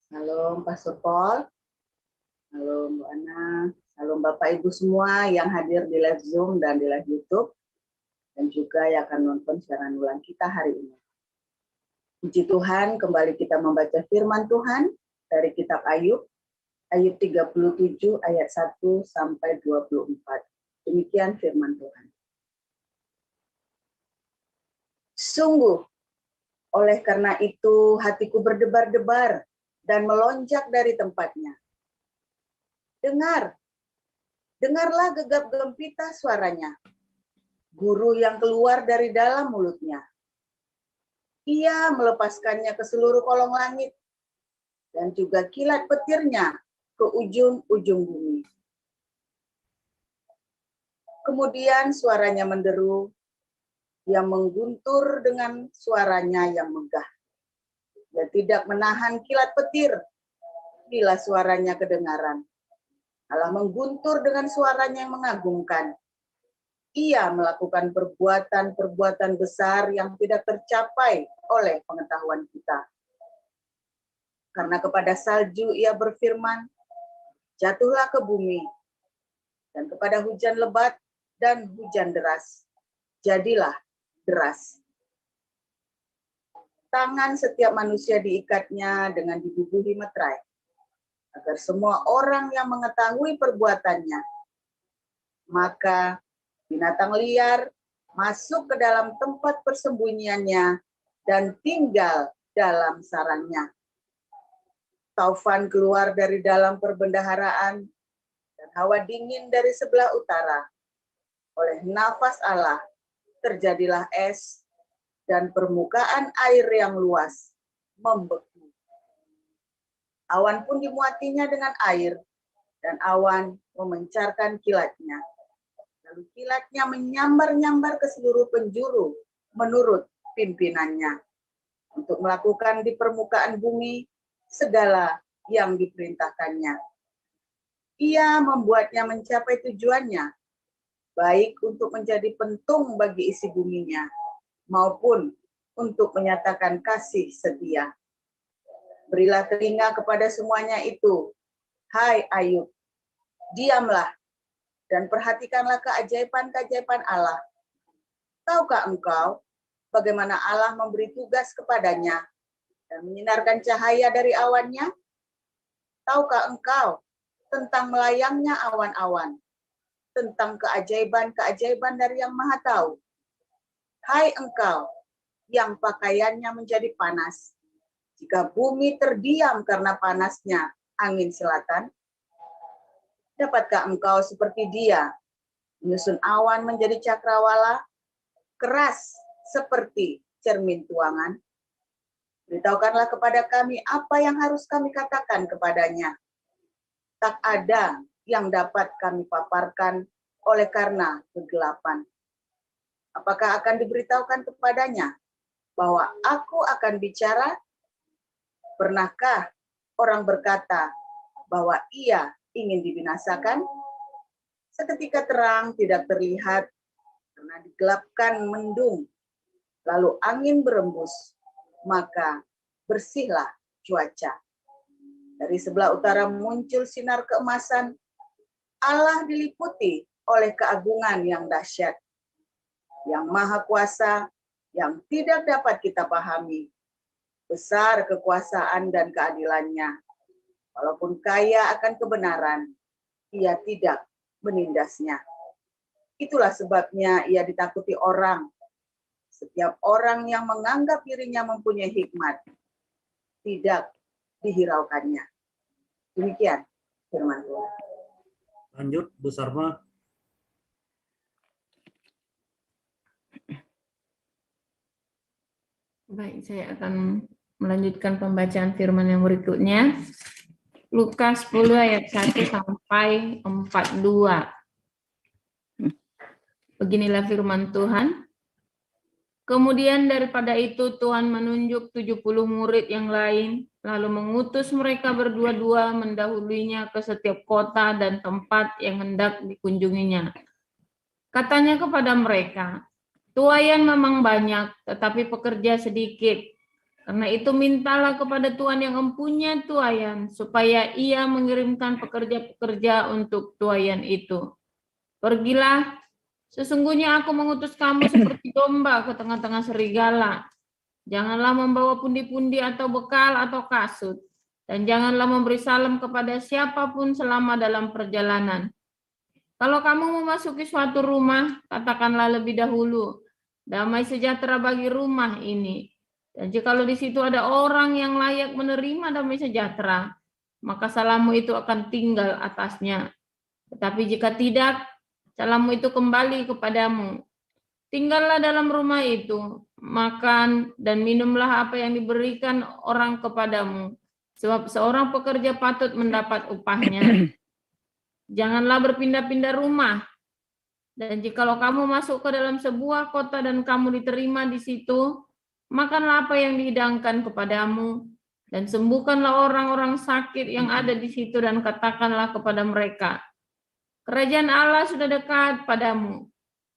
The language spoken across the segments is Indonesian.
Halo Pastor Paul, halo Mbak Ana, halo Bapak Ibu semua yang hadir di live Zoom dan di live YouTube, dan juga yang akan nonton siaran ulang kita hari ini. Puji Tuhan, kembali kita membaca firman Tuhan dari kitab Ayub, Ayub 37 ayat 1 sampai 24. Demikian firman Tuhan. Sungguh, oleh karena itu hatiku berdebar-debar dan melonjak dari tempatnya. Dengarlah gegap gempita suaranya, guru yang keluar dari dalam mulutnya. Ia melepaskannya ke seluruh kolong langit, dan juga kilat petirnya ke ujung-ujung bumi. Kemudian suaranya menderu, yang mengguntur dengan suaranya yang megah. Dia tidak menahan kilat petir bila suaranya kedengaran. Allah mengguntur dengan suaranya yang mengagumkan. Ia melakukan perbuatan-perbuatan besar yang tidak tercapai oleh pengetahuan kita. Karena kepada salju ia berfirman, jatuhlah ke bumi, dan kepada hujan lebat dan hujan deras, jadilah deras. Tangan setiap manusia diikatnya dengan dibubuhi meterai, agar semua orang yang mengetahui perbuatannya, maka binatang liar masuk ke dalam tempat persembunyiannya dan tinggal dalam sarangnya. Taufan keluar dari dalam perbendaharaan dan hawa dingin dari sebelah utara. Oleh nafas Allah terjadilah es dan permukaan air yang luas membeku. Awan pun dimuatinya dengan air dan awan memencarkan kilatnya. Lalu kilatnya menyambar-nyambar ke seluruh penjuru menurut pimpinannya untuk melakukan di permukaan bumi segala yang diperintahkannya. Ia membuatnya mencapai tujuannya, baik untuk menjadi pentung bagi isi buminya, maupun untuk menyatakan kasih setia. Berilah telinga kepada semuanya itu, hai Ayub, diamlah dan perhatikanlah keajaiban-keajaiban Allah. Tahukah engkau bagaimana Allah memberi tugas kepadanya dan menyinarkan cahaya dari awannya? Tahukah engkau tentang melayangnya awan-awan, tentang keajaiban-keajaiban dari Yang Maha Tahu? Hai engkau yang pakaiannya menjadi panas, jika bumi terdiam karena panasnya angin selatan, dapatkah engkau seperti dia, menyusun awan menjadi cakrawala, keras seperti cermin tuangan? Beritahukanlah kepada kami apa yang harus kami katakan kepadanya. Tak ada yang dapat kami paparkan oleh karena kegelapan. Apakah akan diberitahukan kepadanya bahwa aku akan bicara? Pernahkah orang berkata bahwa ia ingin dibinasakan? Seketika terang tidak terlihat karena digelapkan mendung, lalu angin berembus, maka bersihlah cuaca. Dari sebelah utara muncul sinar keemasan. Allah diliputi oleh keagungan yang dahsyat, yang maha kuasa, yang tidak dapat kita pahami. Besar kekuasaan dan keadilannya. Walaupun kaya akan kebenaran, ia tidak menindasnya. Itulah sebabnya ia ditakuti orang. Setiap orang yang menganggap dirinya mempunyai hikmat, tidak dihiraukannya. Demikian firman Tuhan. Lanjut, Bu Sarma. Baik, saya akan melanjutkan pembacaan firman yang berikutnya. Lukas 10 ayat 1 sampai 42. Beginilah firman Tuhan. Kemudian daripada itu Tuhan menunjuk 70 murid yang lain, lalu mengutus mereka berdua-dua mendahuluinya ke setiap kota dan tempat yang hendak dikunjunginya. Katanya kepada mereka, tuaian memang banyak, tetapi pekerja sedikit. Karena itu mintalah kepada Tuhan yang empunya tuaian, supaya ia mengirimkan pekerja-pekerja untuk tuaian itu. Pergilah, sesungguhnya aku mengutus kamu seperti domba ke tengah-tengah serigala. Janganlah membawa pundi-pundi atau bekal atau kasut, dan janganlah memberi salam kepada siapapun selama dalam perjalanan. Kalau kamu memasuki suatu rumah, katakanlah lebih dahulu, damai sejahtera bagi rumah ini. Dan jikalau di situ ada orang yang layak menerima damai sejahtera, maka salammu itu akan tinggal atasnya. Tetapi jika tidak, salammu itu kembali kepadamu. Tinggallah dalam rumah itu, makan dan minumlah apa yang diberikan orang kepadamu, sebab seorang pekerja patut mendapat upahnya. Janganlah berpindah-pindah rumah. Dan jikalau kamu masuk ke dalam sebuah kota dan kamu diterima di situ, makanlah apa yang dihidangkan kepadamu, dan sembuhkanlah orang-orang sakit yang ada di situ, dan katakanlah kepada mereka, kerajaan Allah sudah dekat padamu.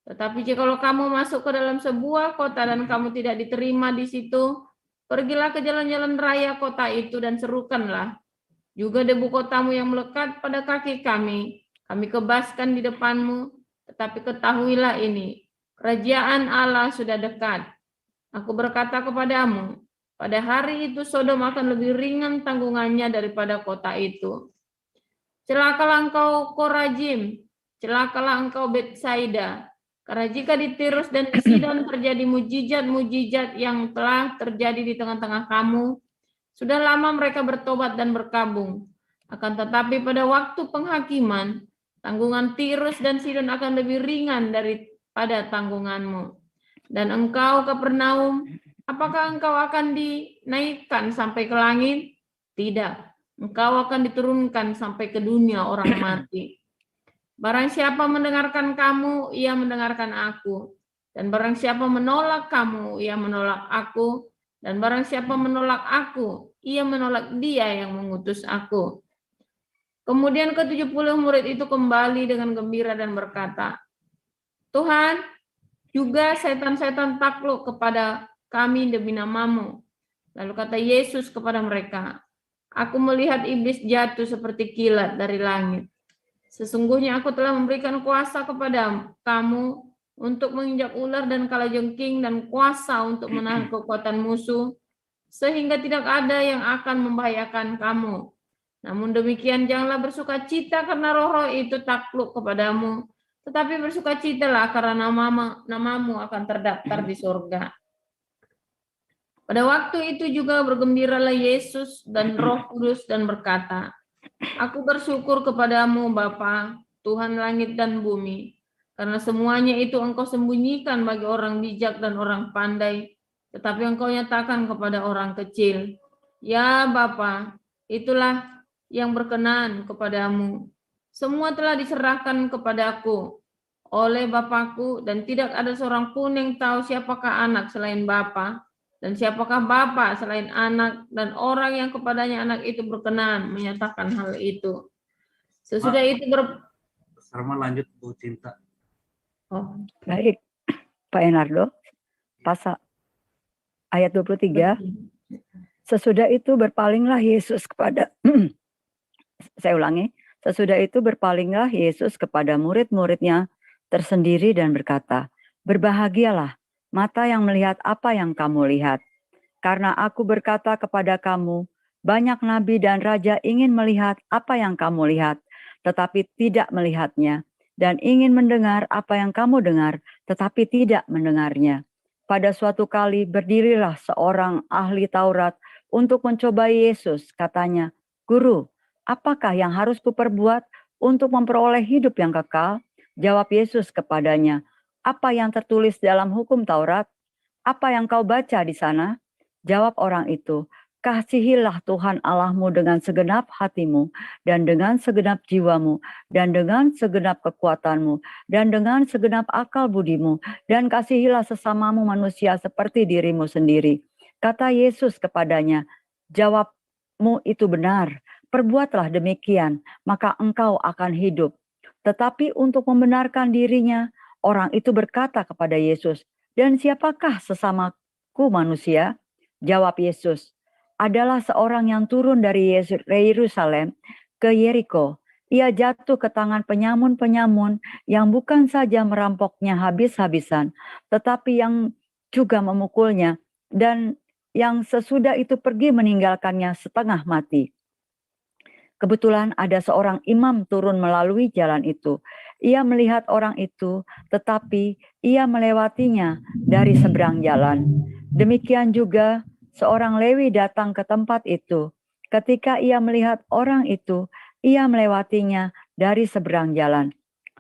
Tetapi jikalau kamu masuk ke dalam sebuah kota dan kamu tidak diterima di situ, pergilah ke jalan-jalan raya kota itu dan serukanlah, juga debu kotamu yang melekat pada kaki kami kebaskan di depanmu. Tetapi ketahuilah ini, kerajaan Allah sudah dekat. Aku berkata kepadamu, pada hari itu Sodom akan lebih ringan tanggungannya daripada kota itu. Celakalah engkau Korajim, celakalah engkau Betsaida, karena jika di Tirus dan di Sidon terjadi mujizat-mujizat yang telah terjadi di tengah-tengah kamu, sudah lama mereka bertobat dan berkabung. Akan tetapi pada waktu penghakiman, tanggungan Tirus dan Sidon akan lebih ringan daripada tanggunganmu. Dan engkau Kapernaum, apakah engkau akan dinaikkan sampai ke langit? Tidak, engkau akan diturunkan sampai ke dunia orang mati. Barang siapa mendengarkan kamu, ia mendengarkan aku. Dan barang siapa menolak kamu, ia menolak aku. Dan barang siapa menolak aku, ia menolak dia yang mengutus aku. Kemudian ke-70 murid itu kembali dengan gembira dan berkata, Tuhan, juga setan-setan takluk kepada kami demi namamu. Lalu kata Yesus kepada mereka, aku melihat iblis jatuh seperti kilat dari langit. Sesungguhnya aku telah memberikan kuasa kepada kamu untuk menginjak ular dan kalajengking dan kuasa untuk menahan kekuatan musuh, sehingga tidak ada yang akan membahayakan kamu. Namun demikian janganlah bersukacita karena roh-roh itu takluk kepadamu, tetapi bersukacitalah karena namamu akan terdaftar di surga. Pada waktu itu juga bergembiralah Yesus dan Roh Kudus dan berkata, aku bersyukur kepadamu Bapa, Tuhan langit dan bumi, karena semuanya itu engkau sembunyikan bagi orang bijak dan orang pandai, tetapi engkau nyatakan kepada orang kecil. Ya Bapa, itulah yang berkenan kepadamu. Semua telah diserahkan kepadaku oleh Bapakku, dan tidak ada seorang pun yang tahu siapakah anak selain Bapa, dan siapakah Bapa selain anak, dan orang yang kepadanya anak itu berkenan menyatakan hal itu. Sesudah itu Sarma lanjut Bu Cinta. Oh, baik. Pak Enardo, pasal ayat 23. Sesudah itu berpalinglah Yesus kepada saya ulangi. Sesudah itu berpalinglah Yesus kepada murid-muridnya tersendiri dan berkata, berbahagialah mata yang melihat apa yang kamu lihat. Karena aku berkata kepada kamu, banyak nabi dan raja ingin melihat apa yang kamu lihat, tetapi tidak melihatnya. Dan ingin mendengar apa yang kamu dengar, tetapi tidak mendengarnya. Pada suatu kali berdirilah seorang ahli Taurat untuk mencobai Yesus. Katanya, Guru, apakah yang harus kuperbuat untuk memperoleh hidup yang kekal? Jawab Yesus kepadanya, apa yang tertulis dalam hukum Taurat? Apa yang kau baca di sana? Jawab orang itu, kasihilah Tuhan Allahmu dengan segenap hatimu, dan dengan segenap jiwamu, dan dengan segenap kekuatanmu, dan dengan segenap akal budimu, dan kasihilah sesamamu manusia seperti dirimu sendiri. Kata Yesus kepadanya, jawabmu itu benar, perbuatlah demikian, maka engkau akan hidup. Tetapi untuk membenarkan dirinya, orang itu berkata kepada Yesus, dan siapakah sesamaku manusia? Jawab Yesus, adalah seorang yang turun dari Yerusalem ke Yeriko. Ia jatuh ke tangan penyamun-penyamun yang bukan saja merampoknya habis-habisan, tetapi yang juga memukulnya, dan yang sesudah itu pergi meninggalkannya setengah mati. Kebetulan ada seorang imam turun melalui jalan itu. Ia melihat orang itu, tetapi ia melewatinya dari seberang jalan. Demikian juga seorang Lewi datang ke tempat itu. Ketika ia melihat orang itu, ia melewatinya dari seberang jalan.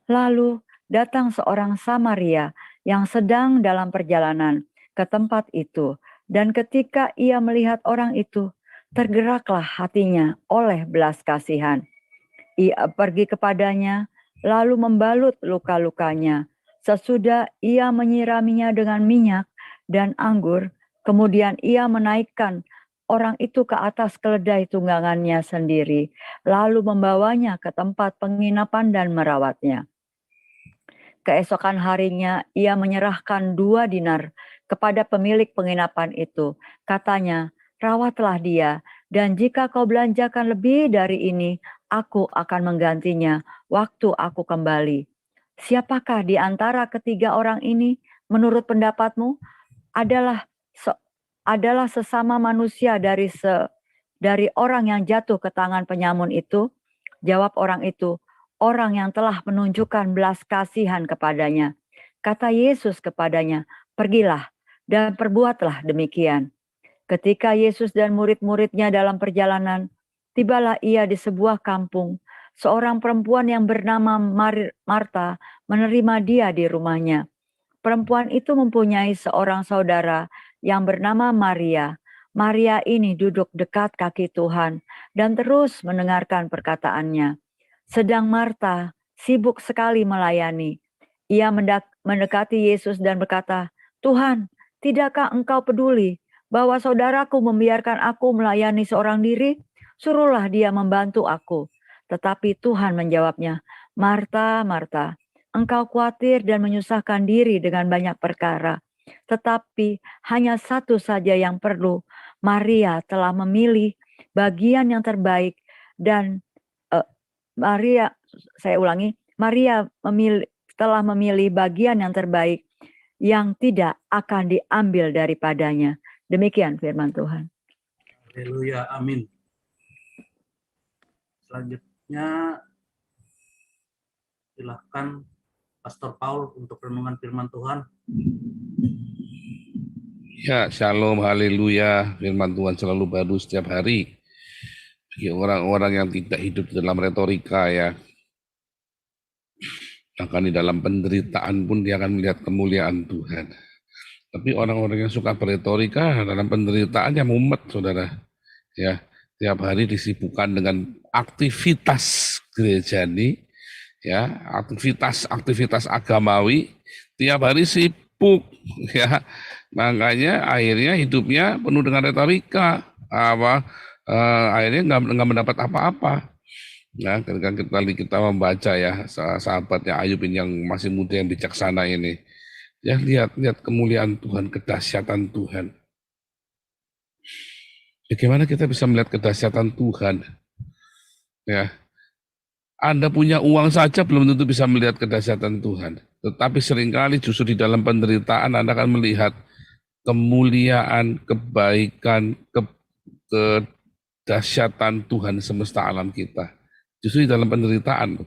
Lalu datang seorang Samaria yang sedang dalam perjalanan ke tempat itu. Dan ketika ia melihat orang itu, tergeraklah hatinya oleh belas kasihan. Ia pergi kepadanya, lalu membalut luka-lukanya. Sesudah ia menyiraminya dengan minyak dan anggur, kemudian ia menaikkan orang itu ke atas keledai tunggangannya sendiri, lalu membawanya ke tempat penginapan dan merawatnya. Keesokan harinya ia menyerahkan 2 dinar kepada pemilik penginapan itu. Katanya, rawatlah dia, dan jika kau belanjakan lebih dari ini, aku akan menggantinya waktu aku kembali. Siapakah di antara ketiga orang ini, menurut pendapatmu, adalah sesama manusia dari orang yang jatuh ke tangan penyamun itu? Jawab orang itu, orang yang telah menunjukkan belas kasihan kepadanya. Kata Yesus kepadanya, pergilah dan perbuatlah demikian. Ketika Yesus dan murid-muridnya dalam perjalanan, tibalah ia di sebuah kampung. Seorang perempuan yang bernama Marta menerima dia di rumahnya. Perempuan itu mempunyai seorang saudara yang bernama Maria. Maria ini duduk dekat kaki Tuhan dan terus mendengarkan perkataannya. Sedang Marta sibuk sekali melayani. Ia mendekati Yesus dan berkata, Tuhan, tidakkah engkau peduli bahwa saudaraku membiarkan aku melayani seorang diri? Suruhlah dia membantu aku. Tetapi Tuhan menjawabnya, Marta, Marta, engkau khawatir dan menyusahkan diri dengan banyak perkara. Tetapi hanya satu saja yang perlu. Maria telah memilih bagian yang terbaik dan Maria telah memilih bagian yang terbaik yang tidak akan diambil daripadanya. Demikian firman Tuhan. Haleluya, amin. Selanjutnya silahkan Pastor Paul untuk renungan firman Tuhan. Ya, shalom, haleluya. Firman Tuhan selalu baru setiap hari. Bagi orang-orang yang tidak hidup dalam retorika ya. Bahkan di dalam penderitaan pun dia akan melihat kemuliaan Tuhan. Tapi orang-orang yang suka beretorika dalam penderitaannya mumet, saudara. Ya, tiap hari disibukkan dengan aktivitas gerejani, ya, aktivitas agamawi, tiap hari sibuk, ya. Makanya akhirnya hidupnya penuh dengan retorika, akhirnya nggak mendapat apa-apa. Nah, ketika kita membaca ya sahabatnya Ayub ini yang masih muda yang bijaksana ini, ya lihat kemuliaan Tuhan, kedahsyatan Tuhan. Bagaimana kita bisa melihat kedahsyatan Tuhan? Ya, Anda punya uang saja belum tentu bisa melihat kedahsyatan Tuhan. Tetapi seringkali justru di dalam penderitaan Anda akan melihat kemuliaan, kebaikan, kedahsyatan Tuhan semesta alam kita. Justru di dalam penderitaan.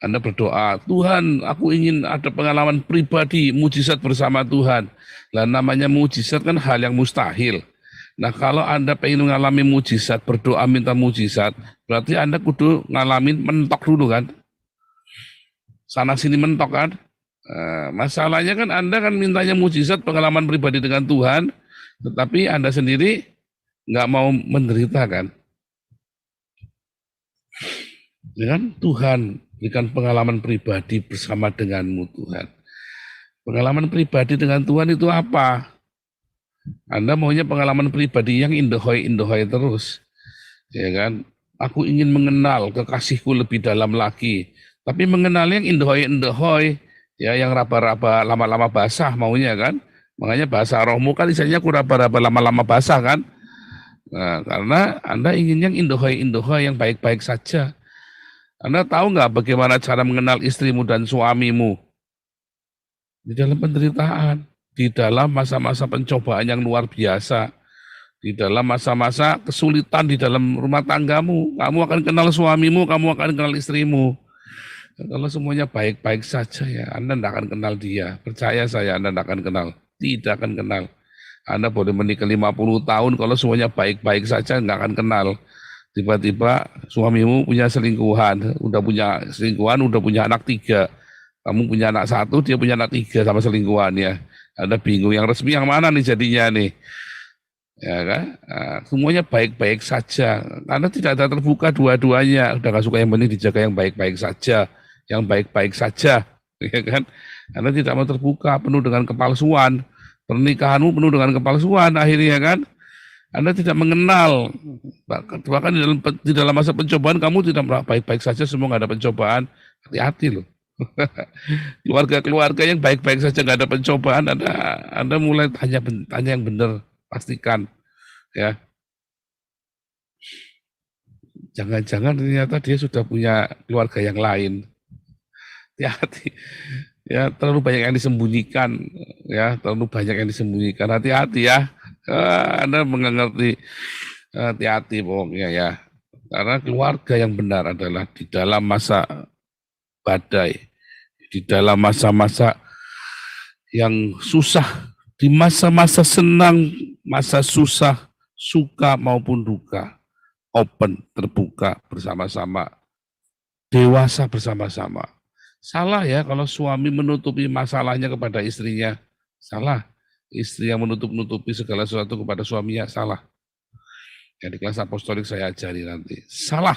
Anda berdoa, Tuhan, aku ingin ada pengalaman pribadi, mujizat bersama Tuhan. Lah namanya mujizat kan hal yang mustahil. Nah kalau Anda pengen mengalami mujizat, berdoa minta mujizat, berarti Anda kudu ngalamin mentok dulu kan. Sana sini mentok kan. Masalahnya kan Anda kan mintanya mujizat, pengalaman pribadi dengan Tuhan, tetapi Anda sendiri nggak mau menderita kan. Ya kan? Tuhan berikan pengalaman pribadi bersama denganmu Tuhan. Pengalaman pribadi dengan Tuhan itu apa? Anda maunya pengalaman pribadi yang indahoy terus. Ya kan? Aku ingin mengenal kekasihku lebih dalam lagi. Tapi mengenal yang indahoy, ya yang raba-raba lama-lama basah maunya kan. Makanya bahasa rohmu kan isinya kuraba-raba lama-lama basah kan. Nah, karena Anda ingin yang indohai yang baik-baik saja. Anda tahu nggak bagaimana cara mengenal istrimu dan suamimu? Di dalam penderitaan, di dalam masa-masa pencobaan yang luar biasa, di dalam masa-masa kesulitan di dalam rumah tanggamu, kamu akan kenal suamimu, kamu akan kenal istrimu. Kalau semuanya baik-baik saja ya, Anda tidak akan kenal dia. Percaya saya, Anda tidak akan kenal. Tidak akan kenal. Anda boleh menikah 50 tahun, kalau semuanya baik-baik saja, nggak akan kenal. Tiba-tiba suamimu punya selingkuhan, udah punya anak 3. Kamu punya anak 1, dia punya anak 3 sama selingkuhannya. Anda bingung, yang resmi yang mana nih jadinya nih? Ya kan? Nah, semuanya baik-baik saja. Anda tidak ada terbuka dua-duanya. Udah gak suka yang penting dijaga yang baik-baik saja. Yang baik-baik saja. Ya kan? Anda tidak mau terbuka, penuh dengan kepalsuan. Pernikahanmu penuh dengan kepalsuan akhirnya kan. Anda tidak mengenal. Bahkan di dalam masa pencobaan kamu tidak baik-baik saja, semua nggak ada pencobaan. Hati-hati loh. Keluarga-keluarga yang baik-baik saja nggak ada pencobaan, Anda mulai tanya yang benar, pastikan ya. Jangan-jangan ternyata dia sudah punya keluarga yang lain. Hati-hati. Ya, terlalu banyak yang disembunyikan, ya, terlalu banyak yang disembunyikan. Hati-hati ya. Anda mengerti, hati-hati pokoknya ya. Karena keluarga yang benar adalah di dalam masa badai, di dalam masa-masa yang susah, di masa-masa senang, masa susah, suka maupun duka, open, terbuka bersama-sama, dewasa bersama-sama. Salah ya kalau suami menutupi masalahnya kepada istrinya, salah. Istri yang menutup-nutupi segala sesuatu kepada suaminya, salah. Yang di kelas apostolik saya ajari nanti, salah.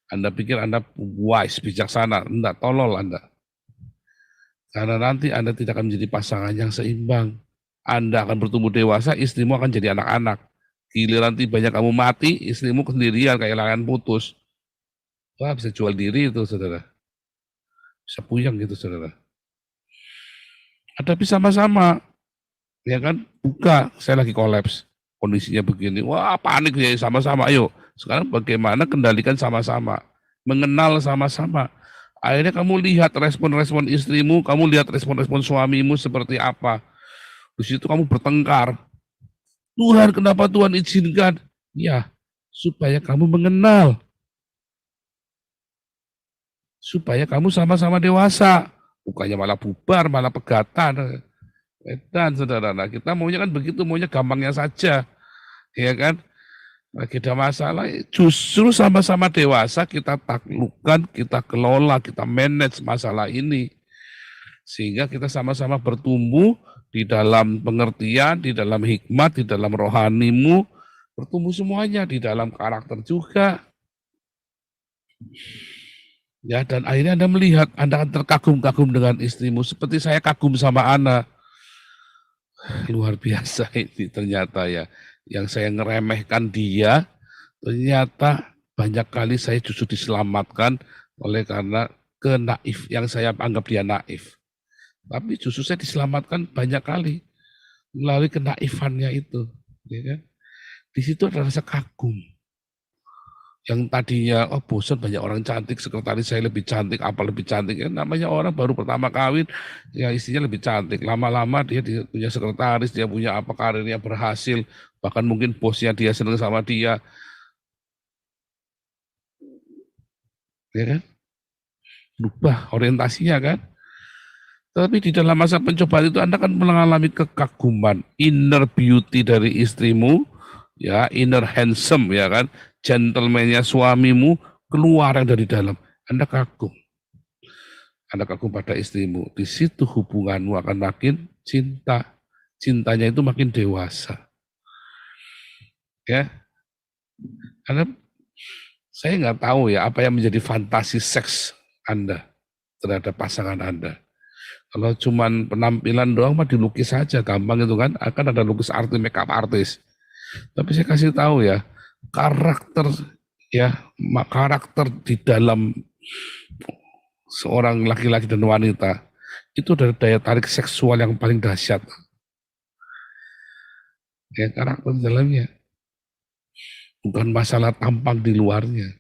Anda pikir Anda wise, bijaksana, enggak, tolol Anda. Karena nanti Anda tidak akan menjadi pasangan yang seimbang. Anda akan bertumbuh dewasa, istrimu akan jadi anak-anak. Giliran tibanya kamu mati, istrimu sendirian kayak layangan putus. Wah, bisa jual diri itu, saudara. Bisa puyeng gitu, saudara. Hadapi sama-sama. Ya kan, buka, saya lagi kolaps. Kondisinya begini, wah panik ya sama-sama, ayo. Sekarang bagaimana kendalikan sama-sama. Mengenal sama-sama. Akhirnya kamu lihat respon-respon istrimu, kamu lihat respon-respon suamimu seperti apa. Di situ kamu bertengkar. Tuhan, kenapa Tuhan izinkan? Ya, supaya kamu mengenal. Supaya kamu sama-sama dewasa. Bukannya malah bubar, malah pegatan. Dan saudara, nah kita maunya kan begitu, maunya gampangnya saja. Ya kan? Lagi ada masalah, justru sama-sama dewasa kita taklukkan, kita kelola, kita manage masalah ini. Sehingga kita sama-sama bertumbuh di dalam pengertian, di dalam hikmat, di dalam rohanimu, bertumbuh semuanya, di dalam karakter juga. Ya, dan akhirnya Anda melihat, Anda akan terkagum-kagum dengan istrimu, seperti saya kagum sama Ana. Luar biasa ini ternyata ya. Yang saya ngeremehkan dia, ternyata banyak kali saya justru diselamatkan oleh karena yang saya anggap dia naif. Tapi justru saya diselamatkan banyak kali melalui kenaifannya itu. Ya kan? Di situ ada rasa kagum. Yang tadinya, oh bosan banyak orang cantik, sekretaris saya lebih cantik, apa lebih cantik. Ya, namanya orang baru pertama kawin, ya istrinya lebih cantik. Lama-lama dia punya sekretaris, dia punya apa, karirnya berhasil. Bahkan mungkin bosnya dia senang sama dia. Ya kan? Berubah orientasinya kan. Tapi di dalam masa pencobaan itu Anda kan mengalami kekaguman, inner beauty dari istrimu, ya, inner handsome, ya kan, gentleman-nya suamimu keluar yang dari dalam. Anda kagum. Anda kagum pada istrimu. Di situ hubunganmu akan makin cinta. Cintanya itu makin dewasa. Ya, karena saya nggak tahu ya apa yang menjadi fantasi seks Anda terhadap pasangan Anda. Kalau cuman penampilan doang mah dilukis saja, gampang itu kan. Akan ada lukis artis, makeup artis. Tapi saya kasih tahu ya, karakter di dalam seorang laki-laki dan wanita itu dari daya tarik seksual yang paling dahsyat. Ya, karakter di dalamnya. Bukan masalah tampang di luarnya.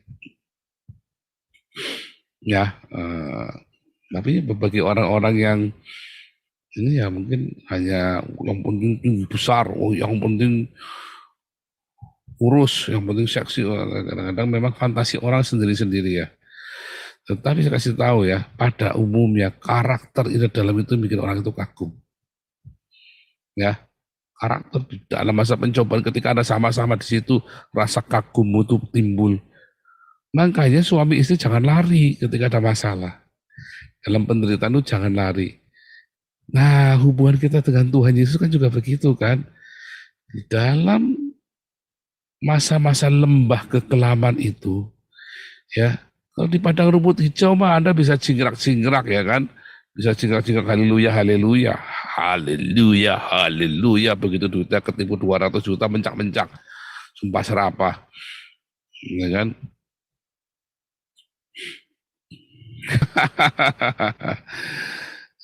Ya, tapi bagi orang-orang yang ini ya mungkin hanya yang penting tinggi besar, oh yang penting kurus, yang penting seksi. Kadang-kadang memang fantasi orang sendiri-sendiri ya. Tetapi saya kasih tahu ya, pada umumnya karakter itu dalam itu bikin orang itu kagum. Ya, karakter di dalam masa pencobaan ketika ada sama-sama di situ, rasa kagum itu timbul. Makanya suami istri jangan lari ketika ada masalah. Dalam penderitaan itu jangan lari. Nah, hubungan kita dengan Tuhan Yesus kan juga begitu kan. Di dalam masa-masa lembah kekelaman itu, ya, kalau di padang rumput hijau mah Anda bisa jingkrak-jingkrak ya kan. Bisa jingkrak-jingkrak haleluya, haleluya, haleluya, haleluya. Begitu duitnya ketipu 200 juta mencak-mencak. Sumpah serapah. Ya kan.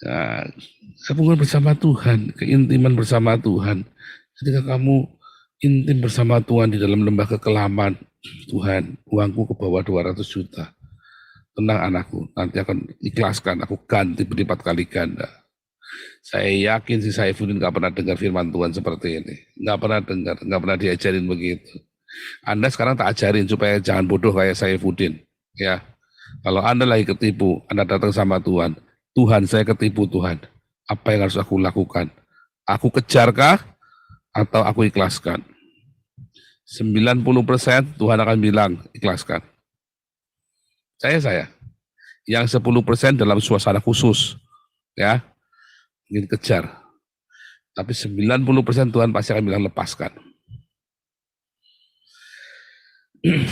Nah, hubungan bersama Tuhan, keintiman bersama Tuhan. Ketika kamu intim bersama Tuhan di dalam lembah kekelaman, Tuhan, uangku ke bawah 200 juta. Tenang anakku, nanti akan ikhlaskan, aku ganti berlipat kali ganda. Saya yakin si Saifuddin gak pernah dengar firman Tuhan seperti ini. Gak pernah dengar, gak pernah diajarin begitu. Anda sekarang tak ajarin supaya jangan bodoh kayak Saifuddin. Ya, kalau Anda lagi ketipu, Anda datang sama Tuhan. Tuhan, saya ketipu Tuhan. Apa yang harus aku lakukan? Aku kejarkah atau aku ikhlaskan? 90% Tuhan akan bilang ikhlaskan. Saya. Yang 10% dalam suasana khusus. Ya, ingin kejar. Tapi 90% Tuhan pasti akan bilang lepaskan.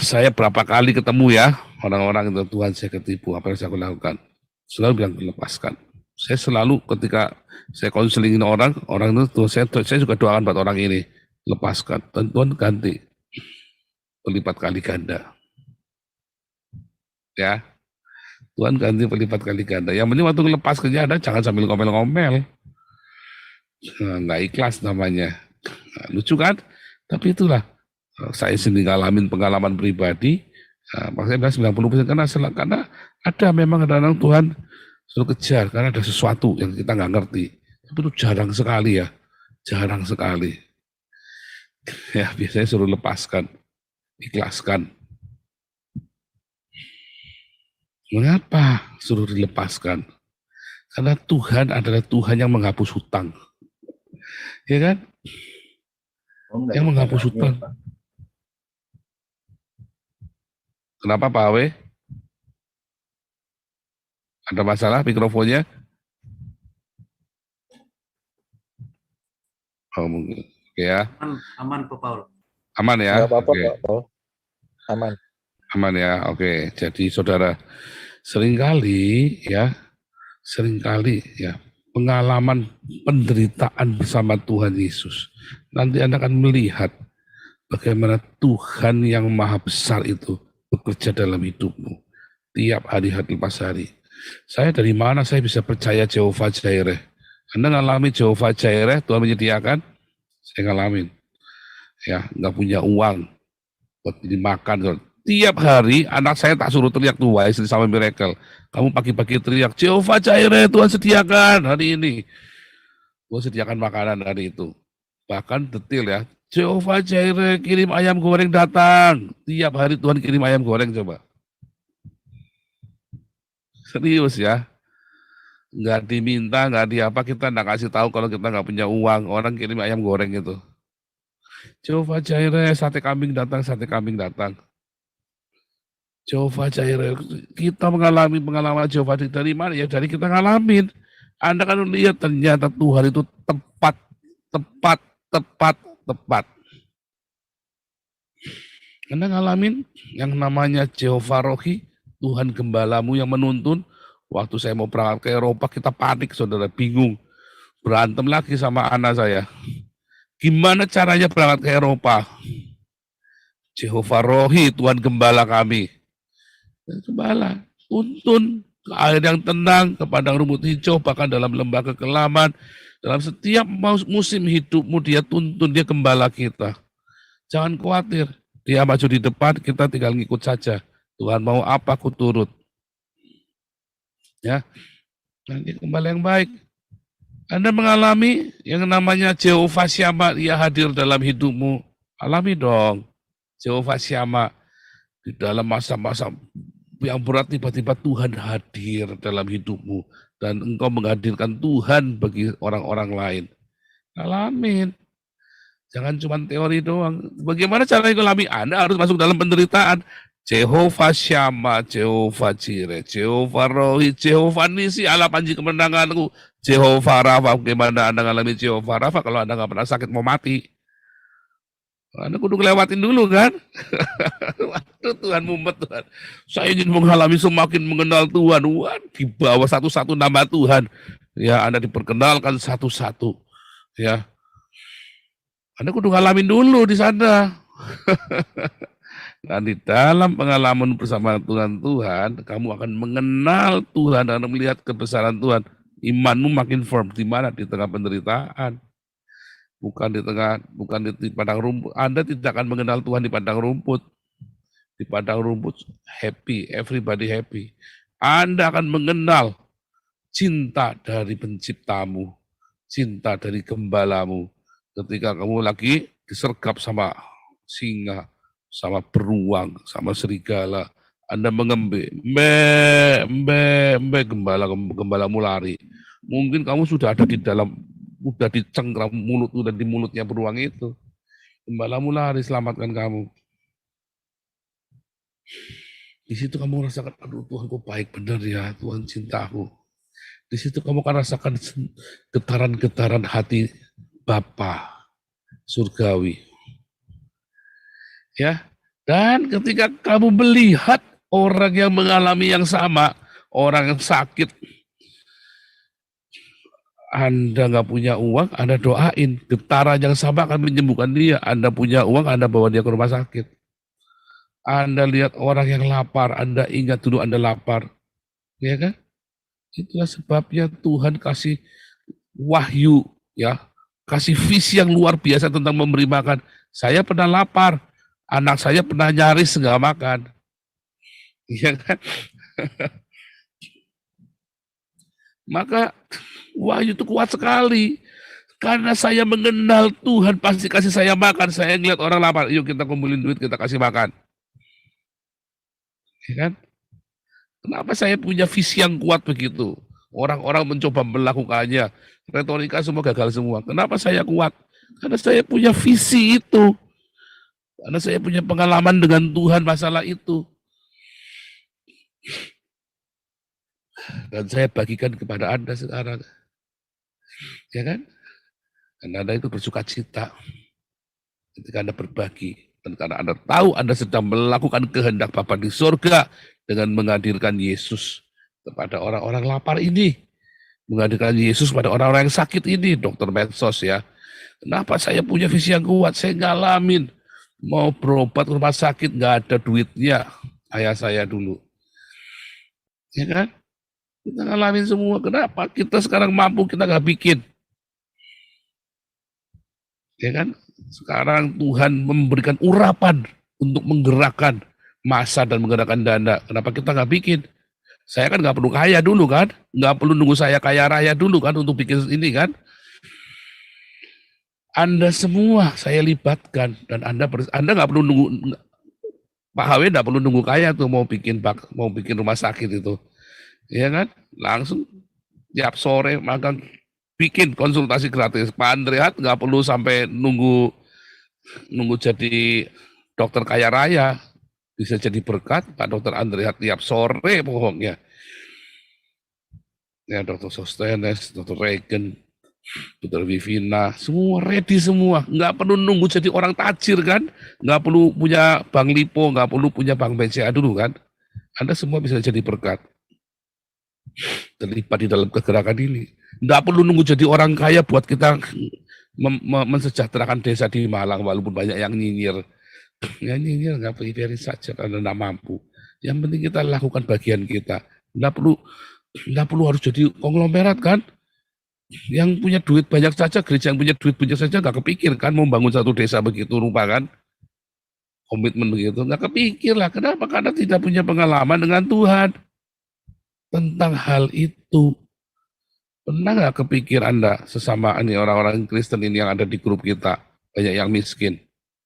Saya berapa kali ketemu ya orang-orang itu, Tuhan saya ketipu, apa yang harus aku lakukan? Selalu bilang lepaskan. Saya selalu ketika saya konselingin orang itu Tuhan, saya juga doakan buat orang ini, lepaskan. Dan Tuhan ganti berlipat kali ganda. Ya, Tuhan ganti berlipat kali ganda. Yang penting waktu lepas kerja Anda jangan sambil ngomel-ngomel. Nah, nggak ikhlas namanya. Nah, lucu kan? Tapi itulah saya sendiri ngalamin pengalaman pribadi. Maksudnya 90% karena ada memang kadang-kadang Tuhan suruh kejar karena ada sesuatu yang kita nggak ngerti. Tapi itu jarang sekali ya, jarang sekali. Ya biasanya suruh lepaskan, ikhlaskan. Mengapa suruh dilepaskan? Karena Tuhan adalah Tuhan yang menghapus hutang, ya kan? Yang menghapus hutang. Kenapa Pak Awe? Ada masalah mikrofonnya? Oh mungkin. Oke ya. Aman Pak Paul. Aman ya? Nggak apa-apa Oke. Pak Paul. Aman. Aman ya, oke. Jadi saudara, seringkali ya pengalaman penderitaan bersama Tuhan Yesus. Nanti Anda akan melihat bagaimana Tuhan yang maha besar itu bekerja dalam hidupmu. Tiap hari lepas hari. Saya dari mana saya bisa percaya Jehovah Jireh? Anda ngalami Jehovah Jireh, Tuhan menyediakan? Saya ngalamin. Ya, nggak punya uang buat dimakan. Tiap hari anak saya tak suruh teriak tuh, Wesley sama Miracle. Kamu pagi-pagi teriak, Jehovah Jireh, Tuhan sediakan hari ini. Tuhan sediakan makanan hari itu. Bahkan detail ya, Jehovah Jireh kirim ayam goreng datang. Tiap hari Tuhan kirim ayam goreng coba. Serius ya. Nggak diminta, nggak diapa, kita nggak kasih tahu kalau kita nggak punya uang. Orang kirim ayam goreng itu. Jehovah Jireh, sate kambing datang, sate kambing datang. Jehovah Jireh, kita mengalami pengalaman Jehovah dari mana? Ya dari kita ngalamin. Anda kan lihat ternyata Tuhan itu tepat. Anda ngalamin yang namanya Jehovah Rohi, Tuhan Gembalamu yang menuntun. Waktu saya mau berangkat ke Eropa, kita panik, saudara, bingung. Berantem lagi sama anak saya. Gimana caranya berangkat ke Eropa? Jehovah Rohi, Tuhan Gembala kami. Gembala, tuntun ke air yang tenang, ke padang rumput hijau, bahkan dalam lembah kekelaman. Dalam setiap musim hidupmu dia tuntun, dia gembala kita. Jangan khawatir, dia maju di depan, kita tinggal ngikut saja. Tuhan mau apa, aku turut. Ya, nanti gembala yang baik. Anda mengalami yang namanya Jehovah Syama, dia hadir dalam hidupmu. Alami dong, Jehovah Syama. Di dalam masa-masa yang berat, tiba-tiba Tuhan hadir dalam hidupmu. Dan engkau menghadirkan Tuhan bagi orang-orang lain. Alamin. Jangan cuma teori doang. Bagaimana cara mengalami? Anda harus masuk dalam penderitaan. Jehovah Syama, Jehovah Jireh, Jehovah Rohi, Jehovah Nisi, Allah panji kemenanganku. Jehovah Rafa, bagaimana Anda mengalami Jehovah Rafa kalau Anda nggak pernah sakit mau mati? Anda kudu ngelewatin dulu kan? Waduh Tuhan mumet Tuhan. Saya ingin mengalami semakin mengenal Tuhan. Wah, di bawah satu-satu nama Tuhan. Ya, Anda diperkenalkan satu-satu. Ya, Anda kudu ngalamin dulu di sana. Dan di dalam pengalaman bersama Tuhan, kamu akan mengenal Tuhan dan melihat kebesaran Tuhan. Imanmu makin firm. Di mana? Di tengah penderitaan. Bukan di padang rumput. Anda tidak akan mengenal Tuhan di padang rumput. Di padang rumput happy, everybody happy. Anda akan mengenal cinta dari penciptamu, cinta dari gembalamu. Ketika kamu lagi disergap sama singa, sama beruang, sama serigala, Anda mengembe, gembalamu lari. Mungkin kamu sudah ada di dalam, udah dicengkram mulut, udah di mulutnya beruang itu. Gembalamu lari, selamatkan kamu. Di situ kamu rasakan, aduh Tuhan kok baik benar ya, Tuhan cintaku. Di situ kamu akan rasakan getaran-getaran hati Bapa surgawi. Ya, dan ketika kamu melihat orang yang mengalami yang sama, orang yang sakit, Anda nggak punya uang, Anda doain. Getaran yang sama akan menyembuhkan dia. Anda punya uang, Anda bawa dia ke rumah sakit. Anda lihat orang yang lapar, Anda ingat dulu Anda lapar. Ya kan? Itulah sebabnya Tuhan kasih wahyu, ya, kasih visi yang luar biasa tentang memberi makan. Saya pernah lapar, anak saya pernah nyaris nggak makan. Ya kan? Maka wahyu itu kuat sekali. Karena saya mengenal Tuhan pasti kasih saya makan. Saya ngeliat orang lapar, yuk kita kumpulin duit, kita kasih makan. Ya kan? Kenapa saya punya visi yang kuat begitu? Orang-orang mencoba melakukannya. Retorika semua gagal semua. Kenapa saya kuat? Karena saya punya visi itu. Karena saya punya pengalaman dengan Tuhan masalah itu. Dan saya bagikan kepada Anda sekarang. Ya kan? Karena Anda itu bersuka cita ketika Anda berbagi. Dan karena Anda tahu Anda sedang melakukan kehendak Bapa di surga dengan menghadirkan Yesus kepada orang-orang lapar ini. Menghadirkan Yesus kepada orang-orang yang sakit ini, Dokter Medsos ya. Kenapa saya punya visi yang kuat? Saya ngalamin. Mau berobat rumah sakit, nggak ada duitnya. Ayah saya dulu. Ya kan? Kita ngalamin semua. Kenapa? Kita sekarang mampu, kita nggak bikin. Ya kan? Sekarang Tuhan memberikan urapan untuk menggerakkan massa dan menggerakkan dana. Kenapa kita nggak bikin? Saya kan nggak perlu kaya dulu kan? Nggak perlu nunggu saya kaya raya dulu kan untuk bikin ini kan? Anda semua saya libatkan dan Anda nggak perlu nunggu. Pak HW nggak perlu nunggu kaya tuh mau bikin rumah sakit itu. Ya kan? Langsung tiap sore makan bikin konsultasi gratis. Pak Andrehat nggak perlu sampai nunggu jadi dokter kaya raya, bisa jadi berkat. Pak Dokter Andrehat tiap sore pokoknya. Ya Dokter Sostenes, Dokter Regen, Dokter Vivina, semua ready semua. Nggak perlu nunggu jadi orang tajir kan? Nggak perlu punya bank Lipo, nggak perlu punya bank BCA dulu kan? Anda semua bisa jadi berkat. Terlibat di dalam kegerakan ini. Nggak perlu nunggu jadi orang kaya buat kita mensejahterakan desa di Malang walaupun banyak yang nyinyir. Ya nyinyir nggak perlu, biarin saja karena nggak mampu. Yang penting kita lakukan bagian kita. Nggak perlu harus jadi konglomerat kan? yang punya duit banyak saja, gereja yang punya duit banyak saja nggak kepikir kan mau bangun satu desa begitu rupa kan, komitmen begitu, nggak kepikir lah. Kenapa? Karena tidak punya pengalaman dengan Tuhan tentang hal itu. Pernah nggak kepikir Anda sesama ini orang-orang Kristen ini yang ada di grup kita, banyak yang miskin,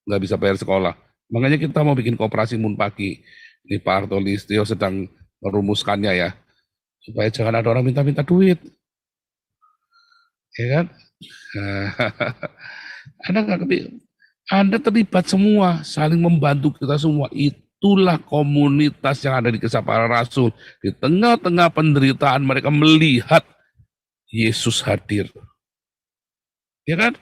nggak bisa bayar sekolah. Makanya kita mau bikin koperasi Munpagi. Ini Pak Arto Listio sedang merumuskannya ya, supaya jangan ada orang minta-minta duit. Ya kan? Anda nggak kepikir, Anda terlibat semua, saling membantu kita semua. Itulah komunitas yang ada di Kisah Para Rasul. Di tengah-tengah penderitaan mereka melihat Yesus hadir. Ya kan?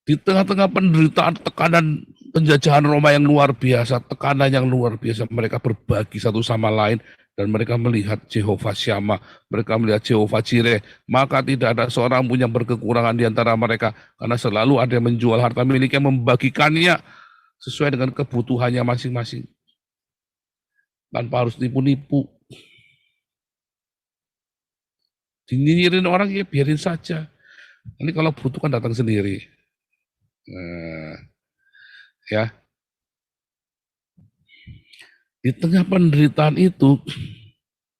Di tengah-tengah penderitaan, tekanan penjajahan Roma yang luar biasa, tekanan yang luar biasa, mereka berbagi satu sama lain, dan mereka melihat Jehovah Syama, mereka melihat Jehovah Jireh, maka tidak ada seorang pun yang berkekurangan di antara mereka, karena selalu ada yang menjual harta miliknya, membagikannya sesuai dengan kebutuhannya masing-masing, tanpa harus nipu-nipu. Dinyinyirin orang, ya biarin saja. Ini kalau butuh kan datang sendiri. Ya. Di tengah penderitaan itu,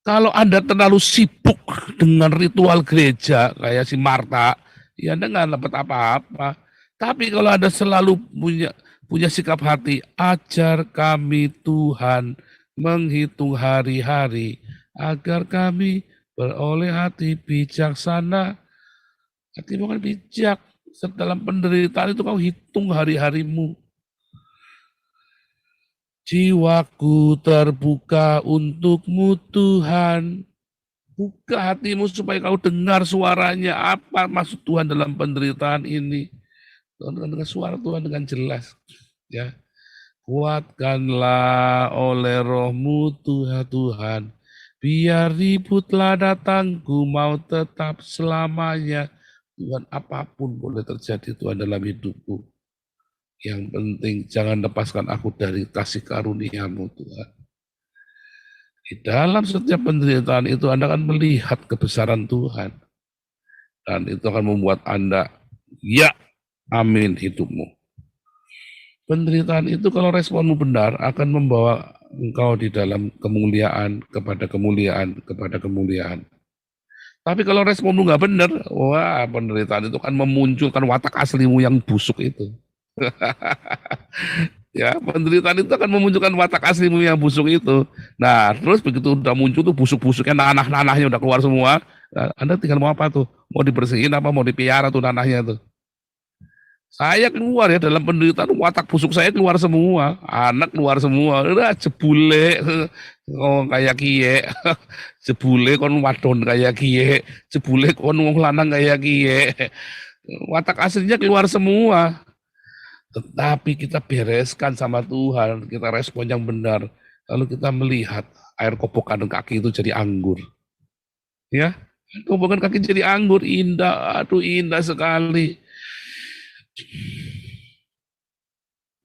kalau Anda terlalu sibuk dengan ritual gereja, kayak si Marta, ya Anda nggak dapat apa-apa. Tapi kalau Anda selalu punya sikap hati, ajar kami Tuhan menghitung hari-hari, agar kami beroleh hati bijaksana. Hatimu kan bijak. Dalam penderitaan itu kau hitung hari-harimu. Jiwaku terbuka untukmu Tuhan. Buka hatimu supaya kau dengar suaranya. Apa maksud Tuhan dalam penderitaan ini? Dengan suara Tuhan dengan jelas. Ya, kuatkanlah oleh rohmu Tuhan. Biar ributlah datangku mau tetap selamanya. Tuhan, apapun boleh terjadi Tuhan dalam hidupku. Yang penting jangan lepaskan aku dari kasih karunia-Mu Tuhan. Di dalam setiap penderitaan itu Anda akan melihat kebesaran Tuhan. Dan itu akan membuat Anda, ya, amin hidupmu. Penderitaan itu kalau responmu benar akan membawa engkau di dalam kemuliaan, kepada kemuliaan, kepada kemuliaan. Tapi kalau responmu nggak benar, wah penderitaan itu akan memunculkan watak aslimu yang busuk itu. Ya, penderitaan itu akan memunculkan watak aslimu yang busuk itu. Nah, terus begitu udah muncul tuh busuk-busuknya, nanah-nanahnya udah keluar semua. Nah, Anda tinggal mau apa tuh? Mau dibersihin apa mau dipiara tuh nanahnya tuh? Saya keluar ya dalam penderitaan, watak busuk saya keluar semua, anak keluar semua, udah jebule, oh kayak kie, jebule kon wadon kayak kie, jebule kon wong lanang kayak kie, watak aslinya keluar semua. Tetapi kita bereskan sama Tuhan, kita respon yang benar, lalu kita melihat air kobokan kaki itu jadi anggur, ya, kobokan kaki jadi anggur, indah, aduh indah sekali.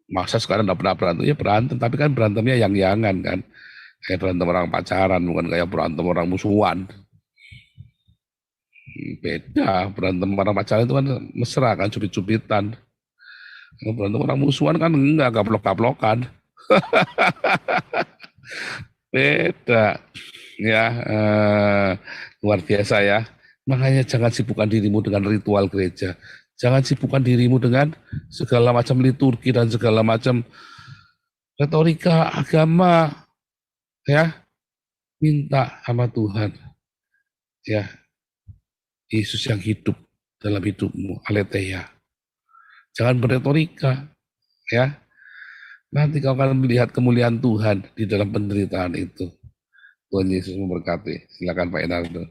Masa sekarang enggak pernah berantem? Ya berantem, tapi kan berantemnya yang-yangan kan. Kayak berantem orang pacaran, bukan kayak berantem orang musuhan. Beda, berantem orang pacaran itu kan mesra kan, cubit-cubitan. Berantem orang musuhan kan enggak, gaplok-gaplokan. Beda. Ya, luar biasa ya. Makanya jangan sibukkan dirimu dengan ritual gereja. Jangan sibukkan dirimu dengan segala macam liturgi dan segala macam retorika agama. Ya, minta sama Tuhan. Ya, Yesus yang hidup dalam hidupmu, aletheia. Jangan berretorika. Ya, nanti kau akan melihat kemuliaan Tuhan di dalam penderitaan itu. Tuhan Yesus memberkati. Silakan Pak Enardo.